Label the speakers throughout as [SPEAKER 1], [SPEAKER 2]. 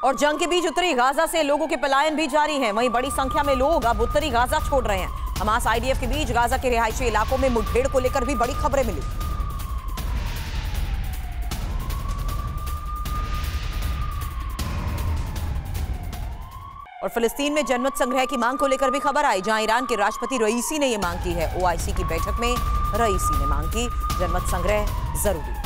[SPEAKER 1] और जंग के बीच उत्तरी गाजा से लोगों के पलायन भी जारी है। वहीं बड़ी संख्या में लोग अब उत्तरी गाजा छोड़ रहे हैं। हमास आईडीएफ के बीच गाजा के रिहायशी इलाकों में मुठभेड़ को लेकर भी बड़ी खबरें मिली। और फिलिस्तीन में जनमत संग्रह की मांग को लेकर भी खबर आई, जहां ईरान के राष्ट्रपति रईसी ने यह मांग की है। ओआईसी की बैठक में रईसी ने मांग की, जनमत संग्रह जरूरी।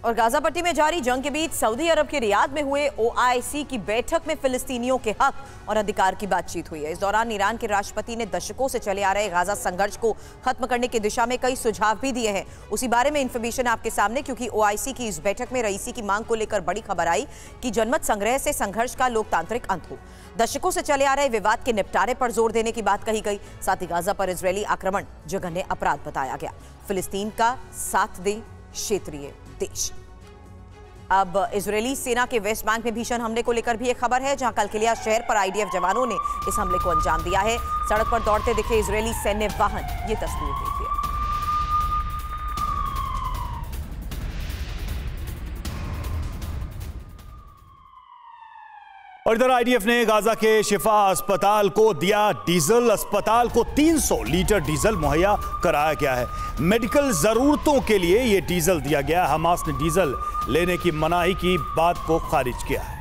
[SPEAKER 1] और गाजा पट्टी में जारी जंग के बीच सऊदी अरब के रियाद में हुए ओआईसी की बैठक में फिलिस्तीनियों के हक और अधिकार की बातचीत हुई है। इस दौरान ईरान के राष्ट्रपति ने दशकों से चले आ रहे गाजा संघर्ष को खत्म करने की दिशा में कई सुझाव भी दिए हैं। उसी बारे में इंफॉर्मेशन आपके सामने, क्योंकि ओआईसी की इस बैठक में रईसी की मांग को लेकर बड़ी खबर आई कि जनमत संग्रह से संघर्ष का लोकतांत्रिक अंत हो। दशकों से चले आ रहे विवाद के निपटारे पर जोर देने की बात कही गई। साथ ही गाजा पर इजरायली आक्रमण जघन्य अपराध बताया गया। फिलिस्तीन का साथ दे क्षेत्रीय देश। अब इजरायली सेना के वेस्ट बैंक में भीषण हमले को लेकर भी एक खबर है, जहां कलकिलिया शहर पर आईडीएफ जवानों ने इस हमले को अंजाम दिया है। सड़क पर दौड़ते दिखे इजरायली सैन्य वाहन, ये तस्वीर देखिए।
[SPEAKER 2] और इधर आईडीएफ ने गाजा के शिफा अस्पताल को दिया डीजल। अस्पताल को 300 लीटर डीजल मुहैया कराया गया है। मेडिकल जरूरतों के लिए यह डीजल दिया गया। हमास ने डीजल लेने की मनाही की बात को खारिज किया है।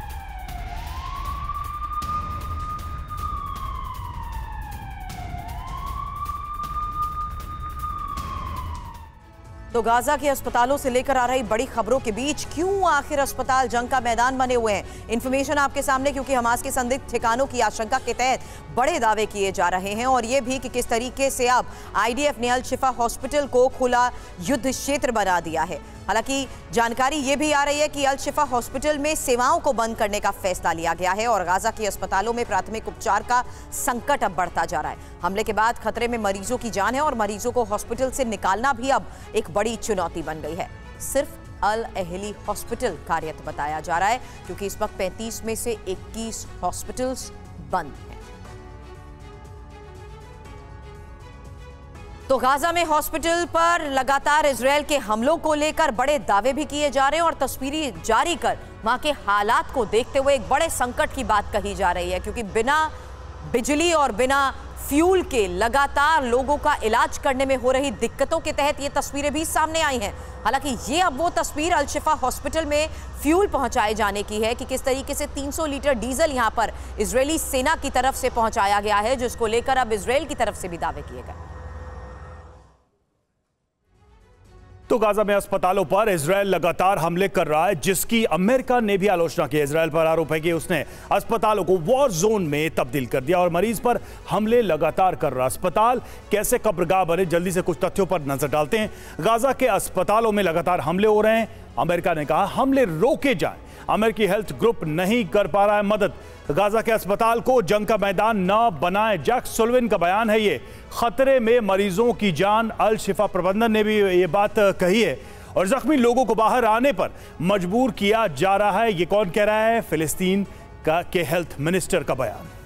[SPEAKER 1] तो गाजा के अस्पतालों से लेकर आ रही बड़ी खबरों के बीच क्यों आखिर अस्पताल जंग का मैदान बने हुए हैं, इंफॉर्मेशन आपके सामने, क्योंकि हमास के संदिग्ध ठिकानों की आशंका के तहत बड़े दावे किए जा रहे हैं। और यह भी कि किस तरीके से अब आईडीएफ ने अल शिफा हॉस्पिटल को खुला युद्ध क्षेत्र बना दिया है। हालांकि जानकारी यह भी आ रही है कि अल शिफा हॉस्पिटल में सेवाओं को बंद करने का फैसला लिया गया है और गाजा के अस्पतालों में प्राथमिक उपचार का संकट अब बढ़ता जा रहा है। हमले के बाद खतरे में मरीजों की जान है और मरीजों को हॉस्पिटल से निकालना भी अब एक बड़ी चुनौती बन गई है। सिर्फ अल अहली हॉस्पिटल कार्यरत बताया जा रहा है, क्योंकि इस वक्त 35 में से 21 हॉस्पिटल्स बंद हैं। तो गाजा में हॉस्पिटल पर लगातार इजरायल के हमलों को लेकर बड़े दावे भी किए जा रहे हैं और तस्वीरें जारी कर वहां के हालात को देखते हुए एक बड़े संकट की बात कही जा रही है, क्योंकि बिना बिजली और बिना फ्यूल के लगातार लोगों का इलाज करने में हो रही दिक्कतों के तहत ये तस्वीरें भी सामने आई हैं। हालांकि ये अब वो तस्वीर अल शिफा हॉस्पिटल में फ्यूल पहुंचाए जाने की है कि किस तरीके से 300 लीटर डीजल यहां पर इजरायली सेना की तरफ से पहुंचाया गया है, जिसको लेकर अब इजरायल की तरफ से भी दावे किए गए।
[SPEAKER 2] तो गाजा में अस्पतालों पर इजरायल लगातार हमले कर रहा है, जिसकी अमेरिका ने भी आलोचना की। इजरायल पर आरोप है कि उसने अस्पतालों को वॉर जोन में तब्दील कर दिया और मरीज पर हमले लगातार कर रहा। अस्पताल कैसे कब्रगाह बने, जल्दी से कुछ तथ्यों पर नजर डालते हैं। गाजा के अस्पतालों में लगातार हमले हो रहे हैं। अमेरिका ने कहा हमले रोके जाएं। अमेरिकी हेल्थ ग्रुप नहीं कर पा रहा है मदद। गाजा के अस्पताल को जंग का मैदान न बनाए, जैक सुल्लिवान का बयान है ये। खतरे में मरीजों की जान। अल शिफा प्रबंधन ने भी ये बात कही है और जख्मी लोगों को बाहर आने पर मजबूर किया जा रहा है। ये कौन कह रहा है? फिलिस्तीन के हेल्थ मिनिस्टर का बयान।